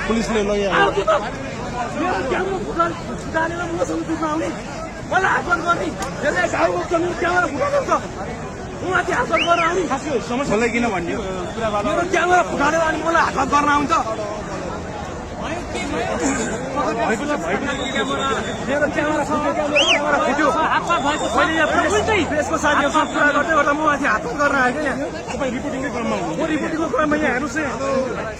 पुलिसले लग्यो मलाई किन भन्यो क्यामेरा फुटालेर अनि मलाई हात गर्न आउँछ मेरो क्यामेरा फुट्यो प्रेसको साथीहरूसँग कुरा गर्दै गर्दा म माथि हात गर्न आएको यहाँ रिपोर्टिङको क्रममा यहाँ हेर्नुहोस्